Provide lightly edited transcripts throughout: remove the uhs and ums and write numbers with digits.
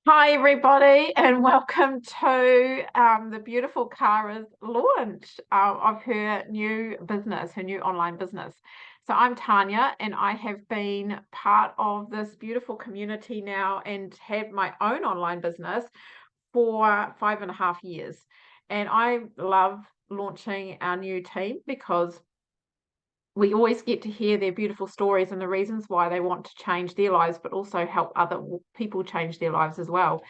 Hi, everybody, and welcome to the beautiful Cara's launch of her new business, her new online business. So, I'm Tanya, and I have been part of this beautiful community now and have my own online business for 5.5 years. And I love launching our new team because we always get to hear their beautiful stories and the reasons why they want to change their lives, but also help other people change their lives as well.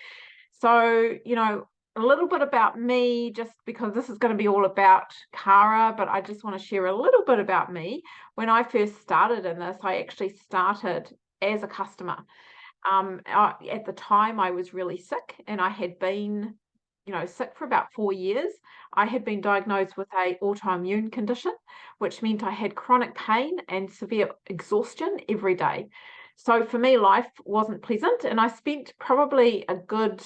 So, a little bit about me, just because this is going to be all about Cara, but I just want to share a little bit about me. When I first started in this, I actually started as a customer. At the time, I was really sick and I had been, sick for about 4 years. I had been diagnosed with a autoimmune condition, which meant I had chronic pain and severe exhaustion every day. So for me, life wasn't pleasant, and I spent probably a good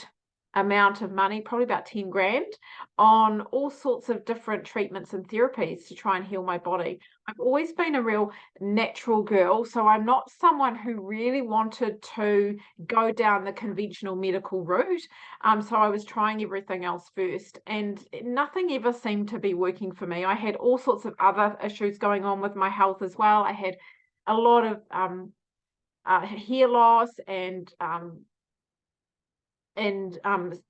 amount of money, probably about 10 grand, on all sorts of different treatments and therapies to try and heal my body. I've always been a real natural girl, so I'm not someone who really wanted to go down the conventional medical route. So I was trying everything else first, and nothing ever seemed to be working for me. I had all sorts of other issues going on with my health as well. I had a lot of hair loss and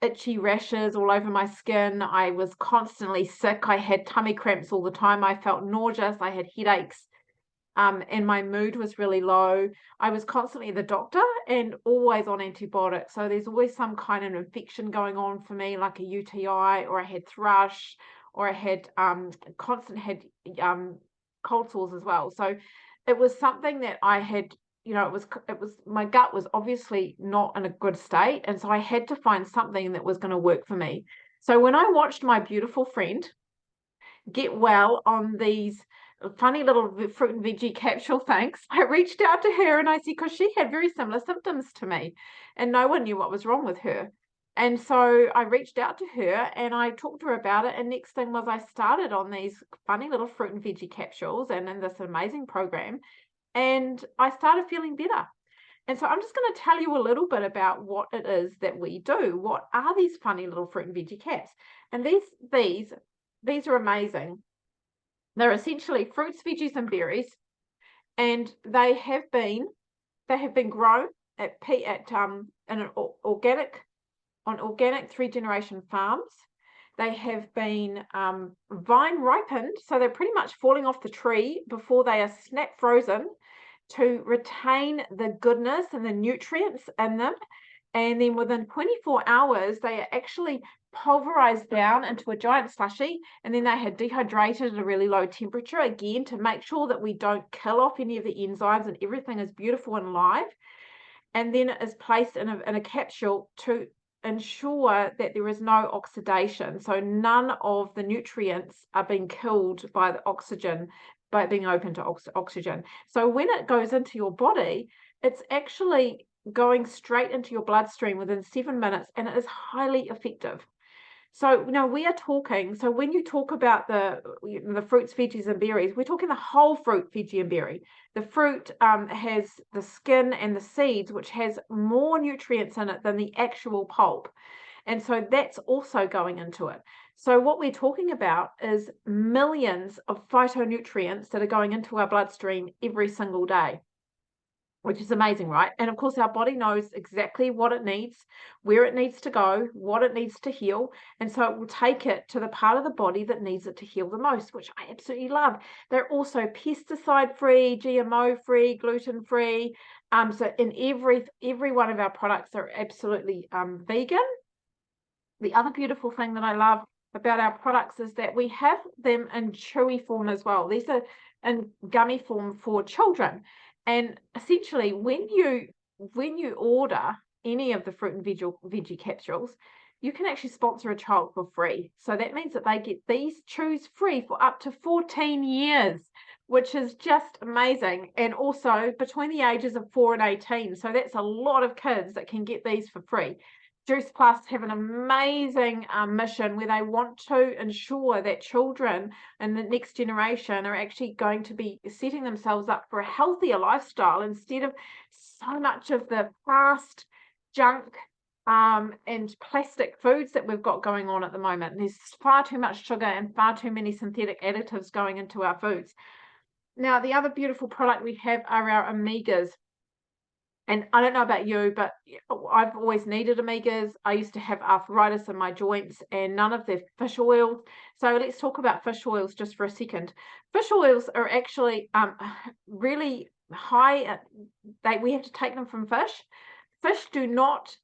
itchy rashes all over my skin. I was constantly sick. I had tummy cramps all the time. I felt nauseous. I had headaches. And my mood was really low. I was constantly at the doctor and always on antibiotics. So there's always some kind of infection going on for me, like a UTI, or I had thrush, or I had um, cold sores as well. So it was something that I had, it was my gut was obviously not in a good state, and so I had to find something that was going to work for me. So when I watched my beautiful friend get well on these funny little fruit and veggie capsule things, I reached out to her and I said, because she had very similar symptoms to me and no one knew what was wrong with her. And so I reached out to her and I talked to her about it. And next thing was I started on these funny little fruit and veggie capsules and in this amazing program. And I started feeling better. And so I'm just going to tell you a little bit about what it is that we do. What are these funny little fruit and veggie caps? And these are amazing. They're essentially fruits, veggies, and berries, and they have been grown in an organic 3 generation farms. They have been vine ripened, so they're pretty much falling off the tree before they are snap frozen to retain the goodness and the nutrients in them. And then within 24 hours, they are actually pulverized down into a giant slushy. And then they had dehydrated at a really low temperature again to make sure that we don't kill off any of the enzymes and everything is beautiful and live. And then it is placed in a capsule to ensure that there is no oxidation. So none of the nutrients are being killed by the oxygen, by being open to oxygen. So when it goes into your body, it's actually going straight into your bloodstream within 7 minutes, and it is highly effective. So, we are talking. So, when you talk about the fruits, veggies, and berries, we're talking the whole fruit, veggie, and berry. The fruit has the skin and the seeds, which has more nutrients in it than the actual pulp. And so that's also going into it. So, what we're talking about is millions of phytonutrients that are going into our bloodstream every single day, which is amazing, right? And of course, our body knows exactly what it needs, where it needs to go, what it needs to heal. And so it will take it to the part of the body that needs it to heal the most, which I absolutely love. They're also pesticide free, GMO free, gluten free. So in every one of our products are absolutely vegan. The other beautiful thing that I love about our products is that we have them in chewy form as well. These are in gummy form for children. And essentially, when you order any of the fruit and veggie capsules, you can actually sponsor a child for free. So that means that they get these chews free for up to 14 years, which is just amazing. And also between the ages of 4 and 18. So that's a lot of kids that can get these for free. Juice Plus have an amazing mission where they want to ensure that children and the next generation are actually going to be setting themselves up for a healthier lifestyle instead of so much of the fast junk and plastic foods that we've got going on at the moment. There's far too much sugar and far too many synthetic additives going into our foods. Now, the other beautiful product we have are our omegas. And I don't know about you, but I've always needed omegas. I used to have arthritis in my joints and none of the fish oils. So let's talk about fish oils just for a second. Fish oils are actually really high. We have to take them from fish. Fish do not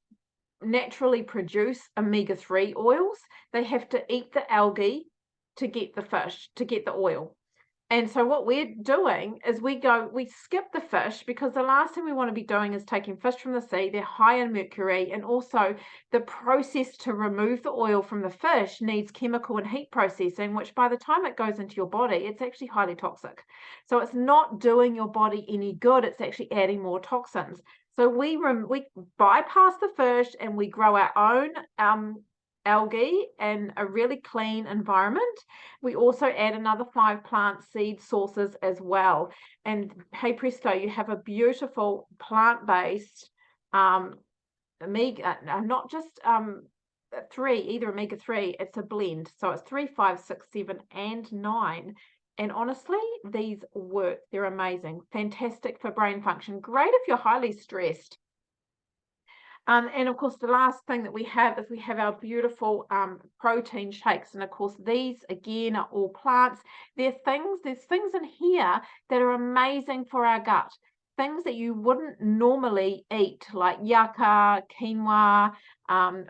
naturally produce omega-3 oils. They have to eat the algae to get the fish, to get the oil. And so what we're doing is we skip the fish, because the last thing we want to be doing is taking fish from the sea. They're high in mercury, and also the process to remove the oil from the fish needs chemical and heat processing, which by the time it goes into your body, it's actually highly toxic. So it's not doing your body any good. It's actually adding more toxins. So we bypass the fish and we grow our own algae in a really clean environment. We also add another 5 plant seed sources as well. And hey presto, you have a beautiful plant-based omega, not just either omega-3, it's a blend. So it's 3, 5, 6, 7, and 9. And honestly, these work. They're amazing. Fantastic for brain function. Great if you're highly stressed. And of course, the last thing that we have is we have our beautiful protein shakes. And of course, these again are all plants. There's things in here that are amazing for our gut. Things that you wouldn't normally eat, like yucca, quinoa,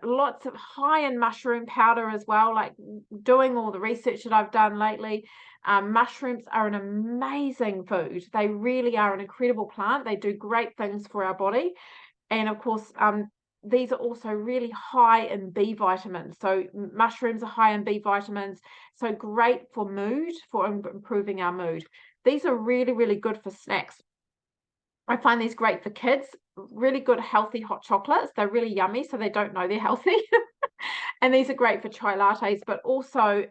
lots of high in mushroom powder as well. Like doing all the research that I've done lately, mushrooms are an amazing food. They really are an incredible plant. They do great things for our body. And of course, these are also really high in B vitamins. So mushrooms are high in B vitamins. So great for mood, for improving our mood. These are really, really good for snacks. I find these great for kids. Really good, healthy hot chocolates. They're really yummy, so they don't know they're healthy. And these are great for chai lattes, but also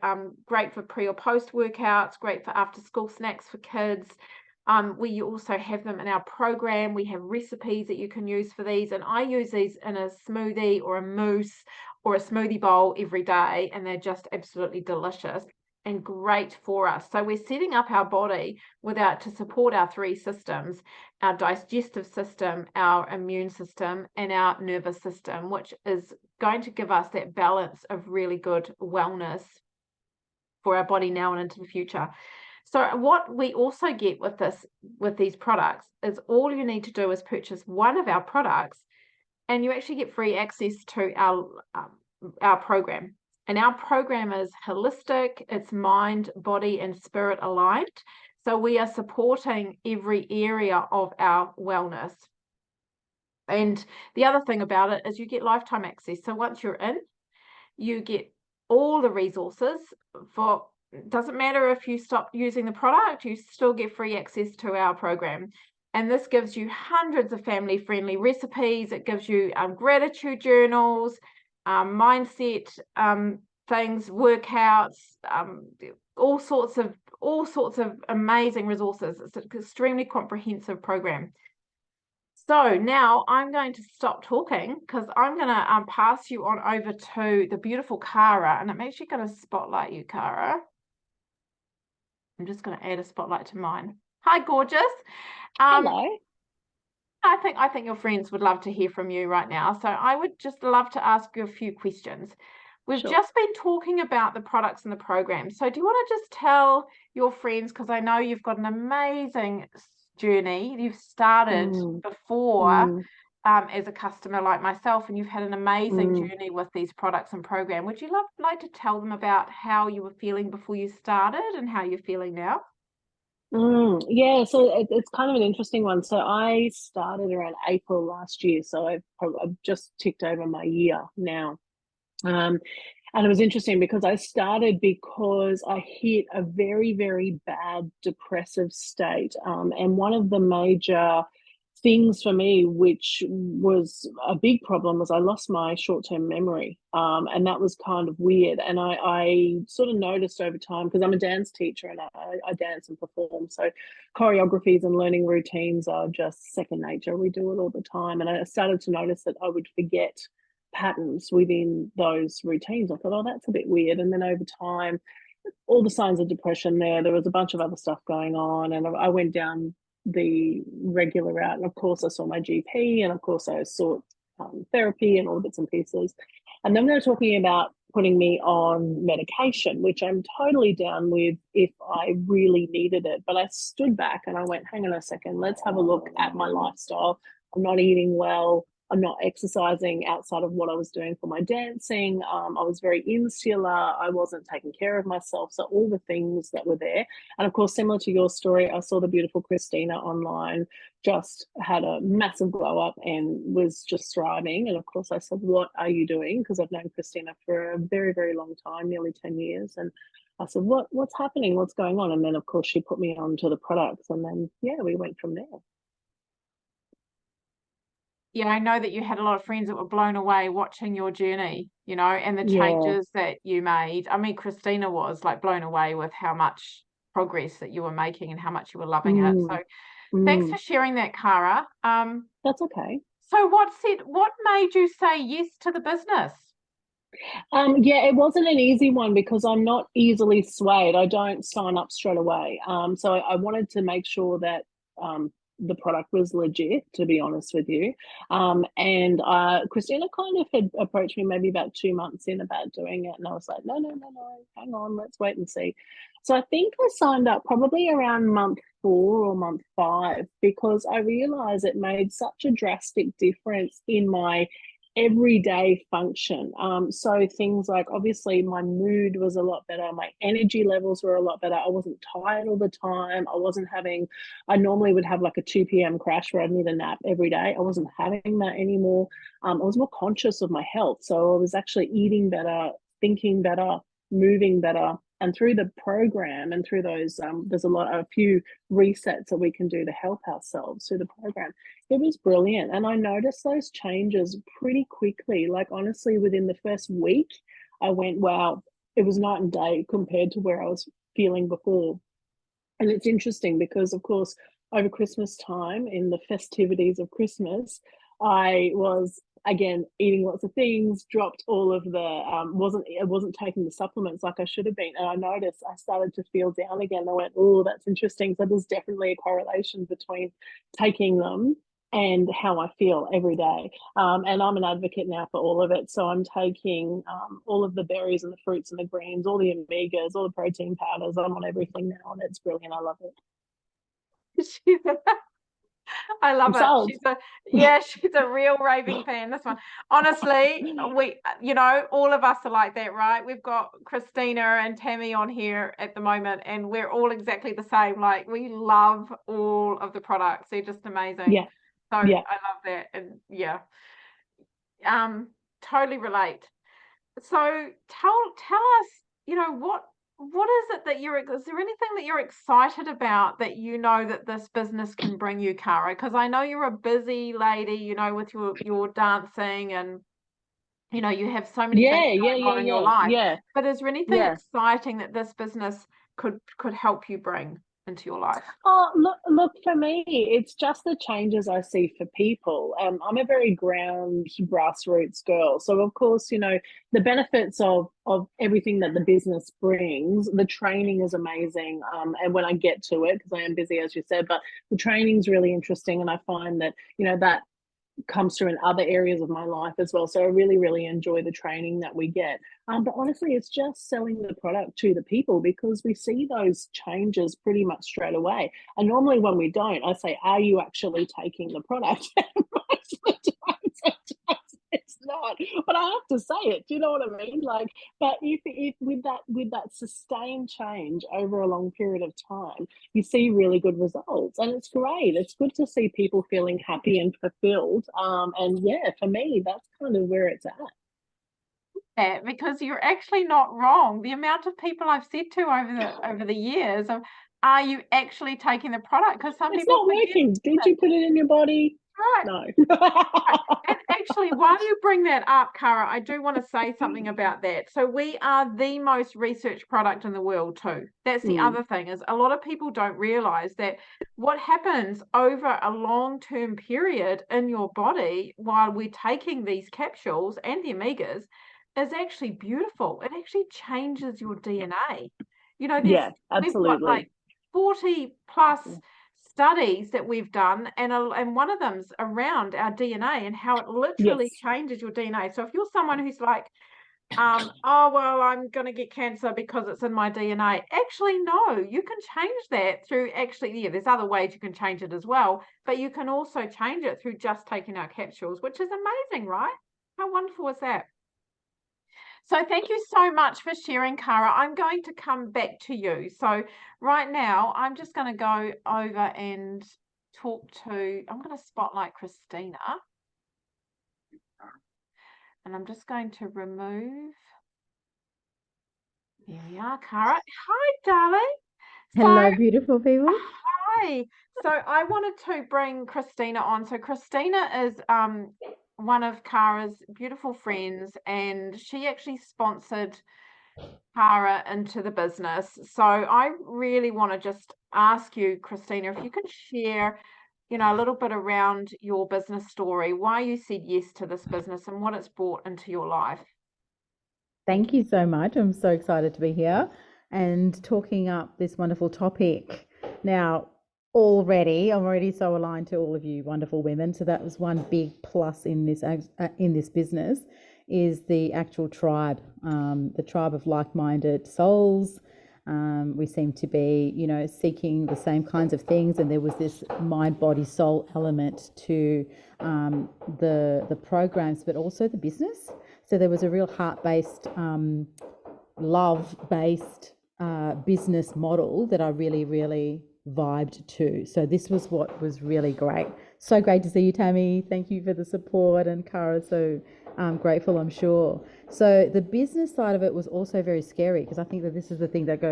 great for pre or post workouts, great for after school snacks for kids. We also have them in our program. We have recipes that you can use for these. And I use these in a smoothie or a mousse or a smoothie bowl every day. And they're just absolutely delicious and great for us. So we're setting up our body to support our 3 systems, our digestive system, our immune system, and our nervous system, which is going to give us that balance of really good wellness for our body now and into the future. So what we also get with these products is all you need to do is purchase one of our products and you actually get free access to our program. And our program is holistic, it's mind, body, and spirit aligned. So we are supporting every area of our wellness. And the other thing about it is you get lifetime access. So once you're in, you get all the resources for, doesn't matter if you stop using the product, you still get free access to our program. And this gives you hundreds of family-friendly recipes. It gives you gratitude journals, mindset things, workouts, all sorts of amazing resources. It's an extremely comprehensive program. So now I'm going to stop talking because I'm going to pass you on over to the beautiful Cara, and I'm actually going to spotlight you, Cara. I'm just going to add a spotlight to mine. Hi, gorgeous. Hello. I think your friends would love to hear from you right now. So I would just love to ask you a few questions. We've Sure. just been talking about the products and the program. So do you want to just tell your friends, because I know you've got an amazing journey. You've started before Mm, as a customer like myself, and you've had an amazing mm, journey with these products and program. Would you like to tell them about how you were feeling before you started and how you're feeling now? Yeah, so it's kind of an interesting one. So I started around April last year, so I've just ticked over my year now. Um, and it was interesting because I started because I hit a very, very bad depressive state. And one of the major things for me, which was a big problem, was I lost my short-term memory. And that was kind of weird. And I sort of noticed over time, because I'm a dance teacher and I dance and perform. So choreographies and learning routines are just second nature. We do it all the time. And I started to notice that I would forget patterns within those routines. I thought, oh, that's a bit weird. And then over time, all the signs of depression there was a bunch of other stuff going on, and I went down the regular route. And of course, I saw my GP, and of course, I sought therapy and all the bits and pieces. And then they're talking about putting me on medication, which I'm totally down with if I really needed it. But I stood back and I went, hang on a second, let's have a look at my lifestyle. I'm not eating well. I'm not exercising outside of what I was doing for my dancing. I was very insular. I wasn't taking care of myself. So all the things that were there. And of course, similar to your story, I saw the beautiful Christina online, just had a massive glow up and was just thriving. And of course, I said, what are you doing? Because I've known Christina for a very, very long time, nearly 10 years. And I said, what's happening? What's going on? And then, of course, she put me onto the products. And then, yeah, we went from there. Yeah, I know that you had a lot of friends that were blown away watching your journey, and the Yeah. changes that you made. I mean, Christina was like blown away with how much progress that you were making and how much you were loving it. So thanks for sharing that, Cara. That's okay. So what made you say yes to the business? Yeah, it wasn't an easy one because I'm not easily swayed. I don't sign up straight away. So I wanted to make sure that the product was legit, to be honest with you. And Christina kind of had approached me maybe about 2 months in about doing it, and I was like, no, hang on, let's wait and see. So I think I signed up probably around month 4 or month 5, because I realized it made such a drastic difference in my everyday function. So things like, obviously my mood was a lot better, my energy levels were a lot better. I wasn't tired all the time. I normally would have like a 2 p.m. crash where I'd need a nap every day. I wasn't having that anymore. I was more conscious of my health. So I was actually eating better, thinking better, moving better. And through the program and through those, there's a few resets that we can do to help ourselves through the program. It was brilliant. And I noticed those changes pretty quickly. Like, honestly, within the first week, I went, wow, it was night and day compared to where I was feeling before. And it's interesting because, of course, over Christmas time, in the festivities of Christmas, I was again eating lots of things, dropped all of the wasn't taking the supplements like I should have been, and I noticed I started to feel down again. I went, oh, that's interesting. So there's definitely a correlation between taking them and how I feel every day. And I'm an advocate now for all of it. So I'm taking all of the berries and the fruits and the greens, all the omegas, all the protein powders. I'm on everything now, and it's brilliant. I love it. I love I'm it. sold. She's a real raving fan. This one, honestly, all of us are like that, right? We've got Christina and Tammy on here at the moment, and we're all exactly the same. Like, we love all of the products. They're just amazing. Yeah. So Yeah. I love that, and totally relate. So tell us, what is it that is there anything that you're excited about that that this business can bring you, Cara? Because I know you're a busy lady, with your dancing, and you have so many things going on in your life. Yeah. But is there anything exciting that this business could help you bring into your life? Oh, look, for me, it's just the changes I see for people. I'm a very ground grassroots girl. So, of course, the benefits of everything that the business brings, the training is amazing. And when I get to it, because I am busy, as you said, but the training's really interesting. And I find that, that comes through in other areas of my life as well. So I really, really enjoy the training that we get. But honestly, it's just selling the product to the people, because we see those changes pretty much straight away. And normally when we don't, I say, are you actually taking the product? Most of the time, it's not, but I have to say it. Do you know what I mean? Like, but if with that sustained change over a long period of time, you see really good results, and it's great. It's good to see people feeling happy and fulfilled. And yeah, for me, that's kind of where it's at. Yeah, because you're actually not wrong. The amount of people I've said to over the years of, are you actually taking the product? Because some It's people not working. Did you put it in your body? Right. No. And actually, while you bring that up, Cara, I do want to say something about that. So we are the most researched product in the world too. That's the other thing, is a lot of people don't realize that what happens over a long-term period in your body while we're taking these capsules and the omegas is actually beautiful. It actually changes your DNA. You know, Yeah, we've got absolutely. like 40 plus studies that we've done, and one of them's around our DNA and how it literally Yes. changes your DNA. So if you're someone who's like, oh well, I'm gonna get cancer because it's in my DNA. Actually, no, you can change that through yeah, there's other ways you can change it as well, but you can also change it through just taking our capsules, which is amazing, right? How wonderful is that? So thank you so much for sharing, Cara. I'm going to come back to you. So right now, I'm just going to go over and I'm going to spotlight Christina. And I'm just going to remove. Here we are, Cara. Hi, darling. Hello, beautiful people. Hi. So I wanted to bring Christina on. So Christina is one of Cara's beautiful friends, and she actually sponsored Cara into the business. So I really want to just ask you, Christina, if you could share, a little bit around your business story, why you said yes to this business and what it's brought into your life. Thank you so much. I'm so excited to be here and talking up this wonderful topic. Now, I'm already so aligned to all of you wonderful women. So that was one big plus in this business, is the actual tribe, the tribe of like-minded souls. We seem to be, seeking the same kinds of things, and there was this mind, body, soul element to the programs, but also the business. So there was a real heart-based, love-based business model that I really, really vibed to. So this was what was really great. So great to see you, Tammy. Thank you for the support, and Cara, so grateful, I'm sure. So the business side of it was also very scary, because I think that this is the thing that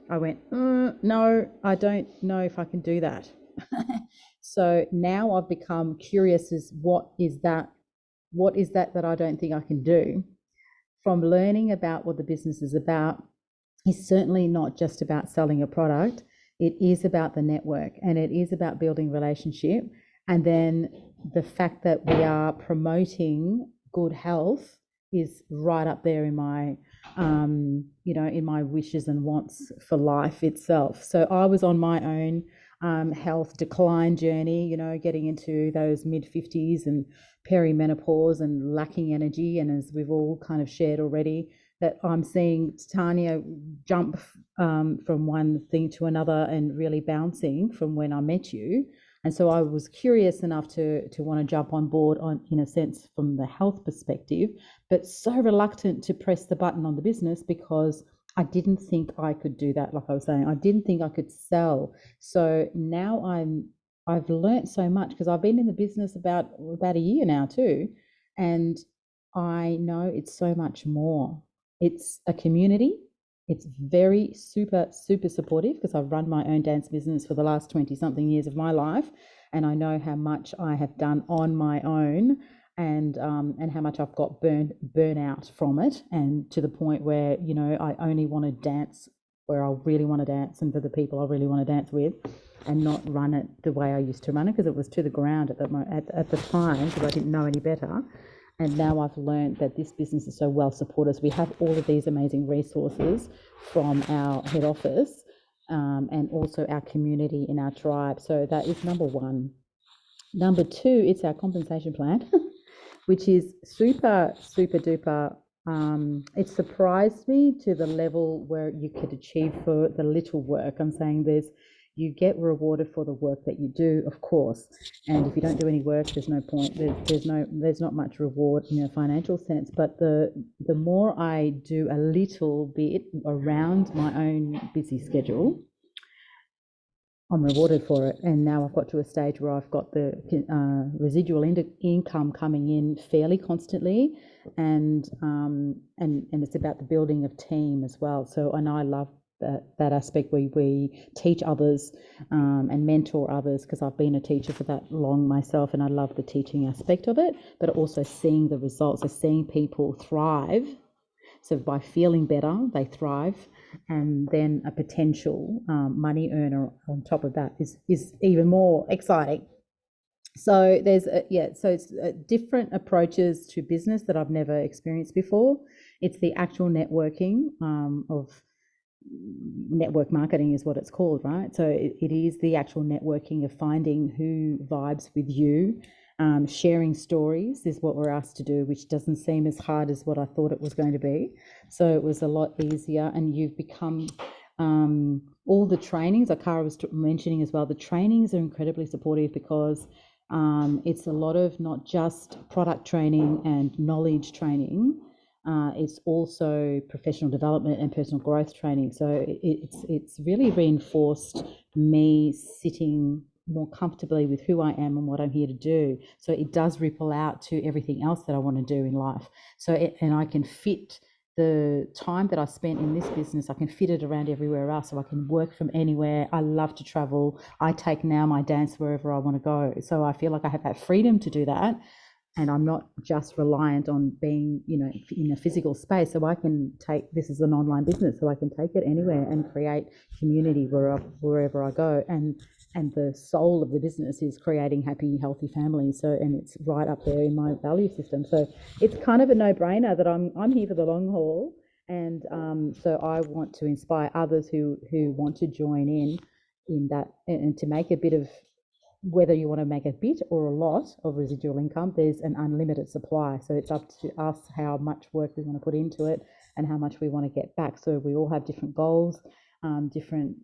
I went, no, I don't know if I can do that. So now I've become curious as what is that that I don't think I can do. From learning about what the business is about, is certainly not just about selling a product. It is about the network, and it is about building relationship. And then the fact that we are promoting good health is right up there in my, in my wishes and wants for life itself. So I was on my own health decline journey, getting into those mid-50s and perimenopause and lacking energy. And as we've all kind of shared already, that I'm seeing Tanya jump from one thing to another and really bouncing from when I met you. And so I was curious enough to want to jump on board in a sense from the health perspective, but so reluctant to press the button on the business, because I didn't think I could do that. Like I was saying, I didn't think I could sell. So now I've learnt so much, because I've been in the business about a year now too, and I know it's so much more. It's a community. It's very super supportive, because I've run my own dance business for the last 20 something years of my life, and I know how much I have done on my own, and how much I've got burnout from it, and to the point where I only want to dance where I really want to dance and for the people I really want to dance with, and not run it the way I used to run it, because it was to the ground at the time, because I didn't know any better. And now I've learned that this business is so well supported. So we have all of these amazing resources from our head office, and also our community in our tribe. So that is number one. Number two, it's our compensation plan, which is super duper. It surprised me to the level where you could achieve for the little work. I'm saying you get rewarded for the work that you do, of course. And if you don't do any work, there's no point. There's not much reward in a financial sense. But the more I do a little bit around my own busy schedule, I'm rewarded for it. And now I've got to a stage where I've got the residual income coming in fairly constantly, and it's about the building of team as well. So, and I love that aspect where we teach others and mentor others, because I've been a teacher for that long myself, and I love the teaching aspect of it, but also seeing the results, so seeing people thrive. So by feeling better, they thrive, and then a potential money earner on top of that is even more exciting. So there's so it's different approaches to business that I've never experienced before. It's the actual networking of network marketing is what it's called, right? So it is the actual networking of finding who vibes with you. Sharing stories is what we're asked to do, which doesn't seem as hard as what I thought it was going to be. So it was a lot easier, and you've become all the trainings, like Cara was mentioning as well, the trainings are incredibly supportive, because it's a lot of not just product training and knowledge training, it's also professional development and personal growth training. So it's really reinforced me sitting more comfortably with who I am and what I'm here to do. So it does ripple out to everything else that I want to do in life. So and I can fit the time that I spent in this business, I can fit it around everywhere else, so I can work from anywhere. I love to travel. I take now my dance wherever I want to go. So I feel like I have that freedom to do that. And I'm not just reliant on being, in a physical space. So I can this is an online business, so I can take it anywhere and create community wherever I go. And the soul of the business is creating happy, healthy families. So, and it's right up there in my value system. So it's kind of a no-brainer that I'm here for the long haul. And so I want to inspire others who want to join in that, and to make a bit of, whether you want to make a bit or a lot of residual income, there's an unlimited supply. So it's up to us how much work we want to put into it and how much we want to get back. So we all have different goals, different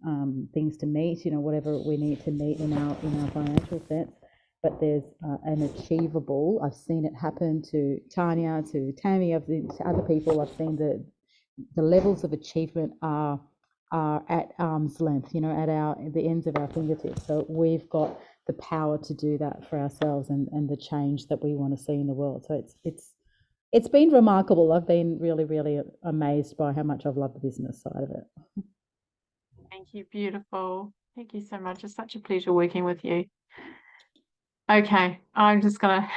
things to meet, whatever we need to meet in our financial sense. But there's an achievable, I've seen it happen to Tanya, to Tammy, I've seen to other people, I've seen the levels of achievement are at arm's length, at the ends of our fingertips. So we've got the power to do that for ourselves and the change that we want to see in the world. So it's been remarkable. I've been really, really amazed by how much I've loved the business side of it. Thank you. Beautiful. Thank you so much. It's such a pleasure working with you. Okay, I'm just gonna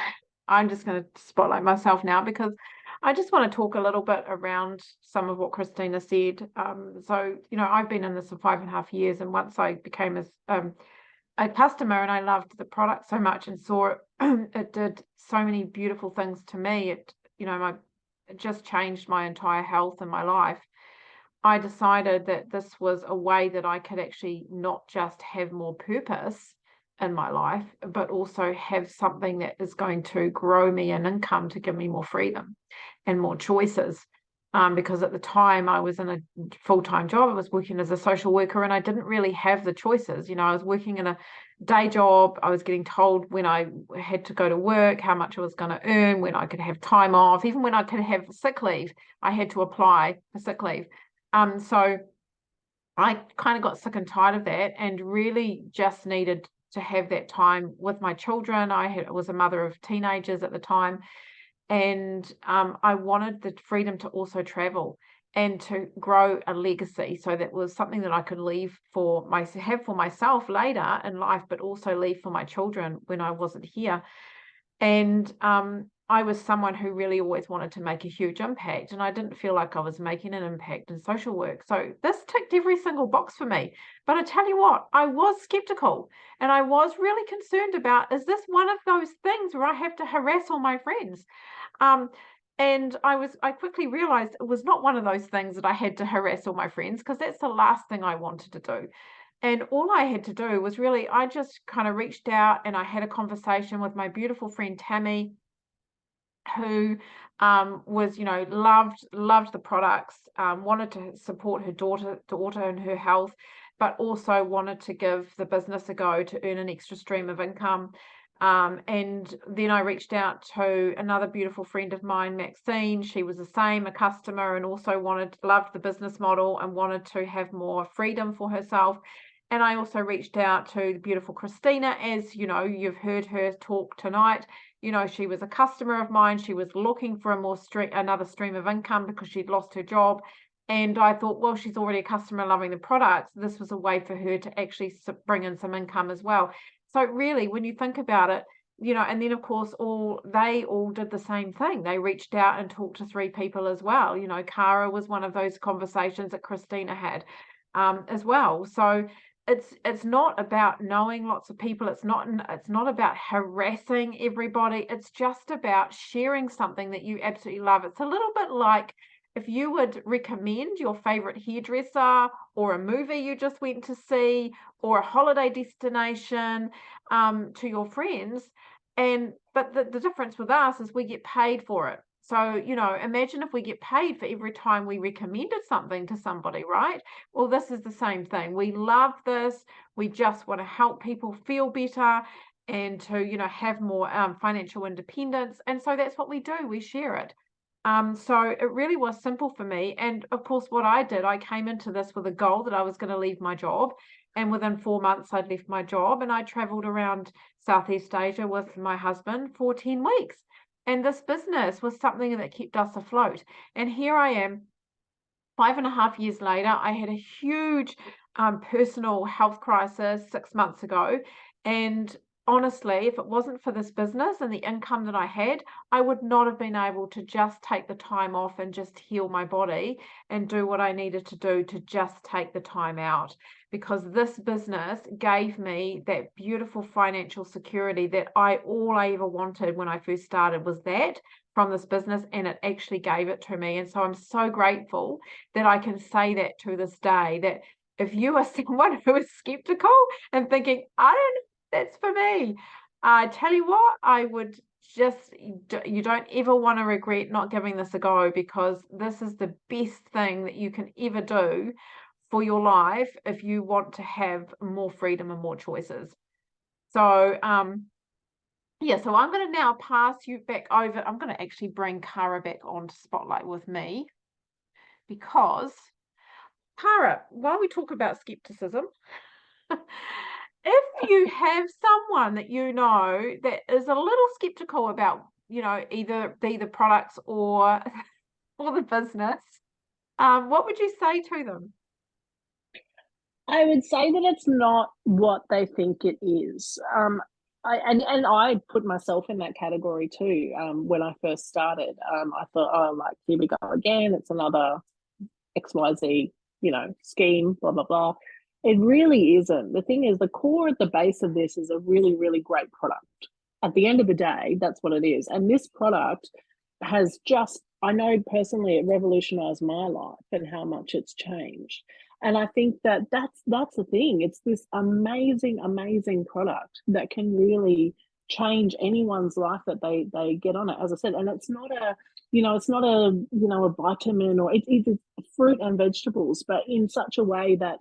spotlight myself now, because I just want to talk a little bit around some of what Christina said. So, I've been in this for 5.5 years, and once I became a customer, and I loved the product so much and saw it, it did so many beautiful things to me. It just changed my entire health and my life. I decided that this was a way that I could actually not just have more purpose in my life, but also have something that is going to grow me an income to give me more freedom and more choices. Because at the time I was in a full-time job, I was working as a social worker, and I didn't really have the choices. I was working in a day job. I was getting told when I had to go to work, how much I was going to earn, when I could have time off, even when I could have sick leave, I had to apply for sick leave. So I kind of got sick and tired of that, and really just needed to have that time with my children. I was a mother of teenagers at the time, and I wanted the freedom to also travel and to grow a legacy. So that was something that I could leave have for myself later in life, but also leave for my children when I wasn't here. And I was someone who really always wanted to make a huge impact, and I didn't feel like I was making an impact in social work. So this ticked every single box for me. But I tell you what, I was skeptical, and I was really concerned about, is this one of those things where I have to harass all my friends? And I quickly realized it was not one of those things that I had to harass all my friends, because that's the last thing I wanted to do. And all I had to do was really, I just kind of reached out, and I had a conversation with my beautiful friend Tammy, who was, loved the products, wanted to support her daughter and her health, but also wanted to give the business a go to earn an extra stream of income. And then I reached out to another beautiful friend of mine, Maxine. She was the same, a customer, and also loved the business model and wanted to have more freedom for herself. And I also reached out to the beautiful Christina, as you've heard her talk tonight. She was a customer of mine. She was looking for another stream of income because she'd lost her job. And I thought, well, she's already a customer loving the products. This was a way for her to actually bring in some income as well. So really, when you think about it, and then of course, they all did the same thing. They reached out and talked to 3 people as well. Cara was one of those conversations that Christina had as well. So it's not about knowing lots of people. It's not about harassing everybody. It's just about sharing something that you absolutely love. It's a little bit like if you would recommend your favorite hairdresser or a movie you just went to see or a holiday destination to your friends. But the difference with us is we get paid for it. So, imagine if we get paid for every time we recommended something to somebody, right? Well, this is the same thing. We love this. We just want to help people feel better and to, have more financial independence. And so that's what we do. We share it. So it really was simple for me. And of course, what I did, I came into this with a goal that I was going to leave my job. And within 4 months, I'd left my job and I traveled around Southeast Asia with my husband for 10 weeks. And this business was something that kept us afloat. And here I am, 5.5 years later. I had a huge personal health crisis 6 months ago. And honestly, if it wasn't for this business and the income that I had, I would not have been able to just take the time off and just heal my body and do what I needed to do to just take the time out. Because this business gave me that beautiful financial security that all I ever wanted when I first started was that from this business, and it actually gave it to me. And so I'm so grateful that I can say that to this day, that if you are someone who is skeptical and thinking, I don't know, that's for me, I tell you what, I would you don't ever want to regret not giving this a go, because this is the best thing that you can ever do for your life if you want to have more freedom and more choices. So yeah, so I'm going to now pass you back over. I'm going to actually bring Cara back onto Spotlight with me, because Cara, while we talk about skepticism, if you have someone that that is a little skeptical about, either the products or the business, what would you say to them? I would say that it's not what they think it is. I put myself in that category too. When I first started, I thought, oh, like, here we go again. It's another XYZ, scheme, blah, blah, blah. It really isn't. The thing is, the core at the base of this is a really, really great product. At the end of the day, that's what it is. And this product has just, I know personally, it revolutionized my life and how much it's changed. And I think that's the thing. It's this amazing, amazing product that can really change anyone's life that they get on it. As I said, and it's not a, a vitamin, or it's fruit and vegetables, but in such a way that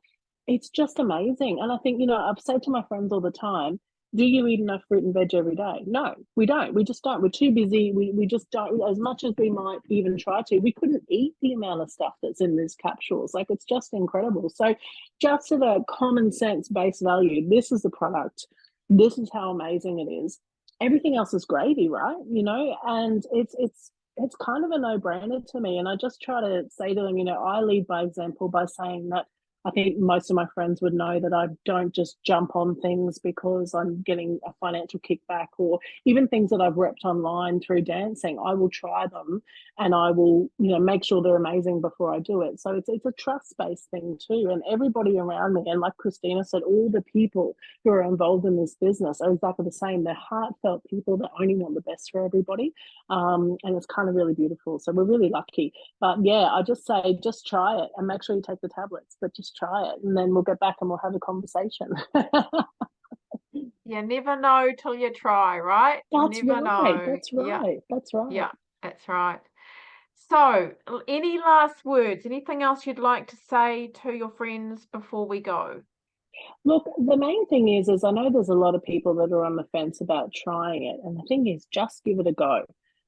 it's just amazing. And I think, I've said to my friends all the time, do you eat enough fruit and veg every day? No, we don't. We just don't. We're too busy. We just don't. As much as we might even try to, we couldn't eat the amount of stuff that's in these capsules. Like, it's just incredible. So just at a common sense base value, this is the product. This is how amazing it is. Everything else is gravy, right? And it's kind of a no-brainer to me. And I just try to say to them, I lead by example by saying that I think most of my friends would know that I don't just jump on things because I'm getting a financial kickback, or even things that I've repped online through dancing. I will try them and I will, make sure they're amazing before I do it. So it's a trust-based thing too. And everybody around me, and like Christina said, all the people who are involved in this business are exactly the same. They're heartfelt people that only want the best for everybody. And it's kind of really beautiful. So we're really lucky. But yeah, I just say, just try it and make sure you take the tablets, but just try it, and then we'll get back and we'll have a conversation. You never know till you try, right? That's Never right. know. That's right. Yeah. That's right. Yeah, that's right. So, any last words? Anything else you'd like to say to your friends before we go? Look, the main thing is I know there's a lot of people that are on the fence about trying it. And the thing is, just give it a go.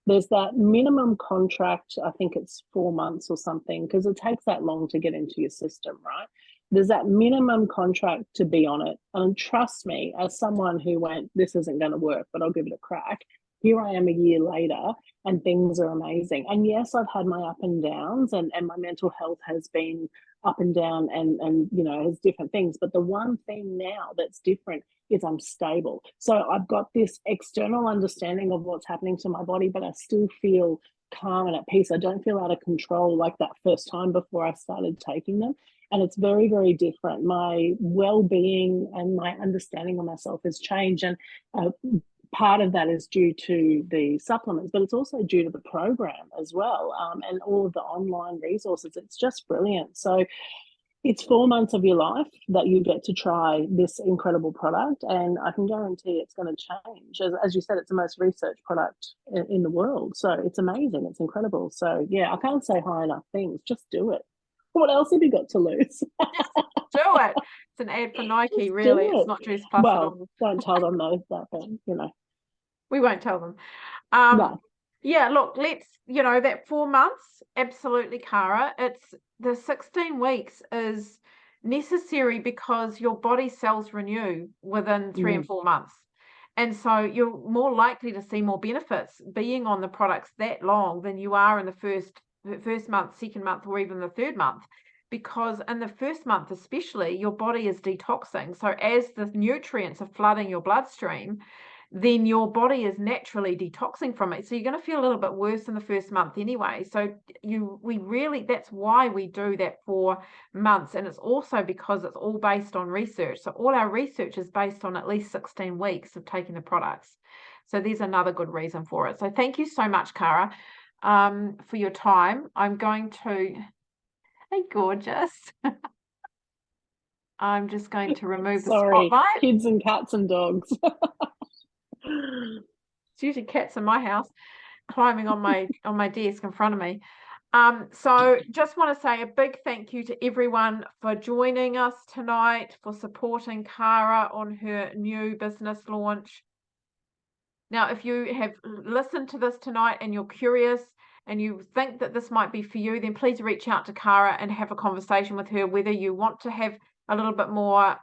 There's that minimum contract, I think it's 4 months or something, because it takes that long to get into your system, right? There's that minimum contract to be on it. And trust me, as someone who went, this isn't going to work, but I'll give it a crack, here I am a year later and things are amazing. And yes, I've had my up and downs, and my mental health has been up and down, and you know, has different things. But the one thing now that's different is I'm stable. So I've got this external understanding of what's happening to my body, but I still feel calm and at peace. I don't feel out of control like that first time before I started taking them. And it's very, very different. My well-being and my understanding of myself has changed. And part of that is due to the supplements, but it's also due to the program as well, and all of the online resources. It's just brilliant. So it's 4 months of your life that you get to try this incredible product, and I can guarantee it's going to change. As you said, it's the most researched product in the world, so it's amazing. It's incredible. So yeah, I can't say high enough things. Just do it. What else have you got to lose? Do it. It's an ad for Nike, Just really. do It's it. not Juice Plus at all. Well, don't tell them that, but you know. We won't tell them. No. Yeah, look, let's, you know, that 4 months, absolutely, Cara. It's the 16 weeks is necessary because your body cells renew within 3 and 4 months. And so you're more likely to see more benefits being on the products that long than you are in the first month, second month, or even the third month. Because in the first month, especially, your body is detoxing. So as the nutrients are flooding your bloodstream, then your body is naturally detoxing from it. So you're going to feel a little bit worse in the first month anyway. So that's why we do that 4 months. And it's also because it's all based on research. So all our research is based on at least 16 weeks of taking the products. So there's another good reason for it. So thank you so much, Cara, for your time. I'm going to, hey, gorgeous. I'm just going to remove the spotlight. Kids and cats and dogs. It's usually cats in my house climbing on my desk in front of me. So just want to say a big thank you to everyone for joining us tonight, for supporting Cara on her new business launch. Now, if you have listened to this tonight and you're curious and you think that this might be for you, then please reach out to Cara and have a conversation with her, whether you want to have a little bit more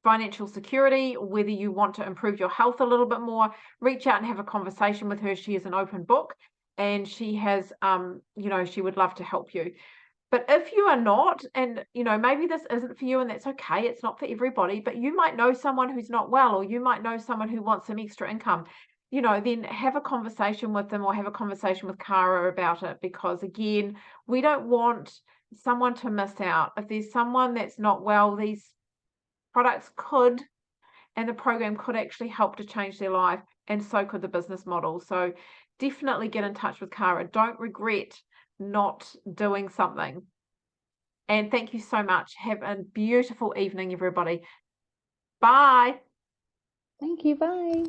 financial security, whether you want to improve your health a little bit more. Reach out and have a conversation with her. She is an open book, and she has, she would love to help you. But if you are not, and, maybe this isn't for you, and that's okay, it's not for everybody, but you might know someone who's not well, or you might know someone who wants some extra income, then have a conversation with them, or have a conversation with Cara about it, because again, we don't want someone to miss out. If there's someone that's not well, these products could, and the program could actually help to change their life, and so could the business model. So definitely get in touch with Cara. Don't regret not doing something. And thank you so much. Have a beautiful evening, everybody. Bye. Thank you. Bye.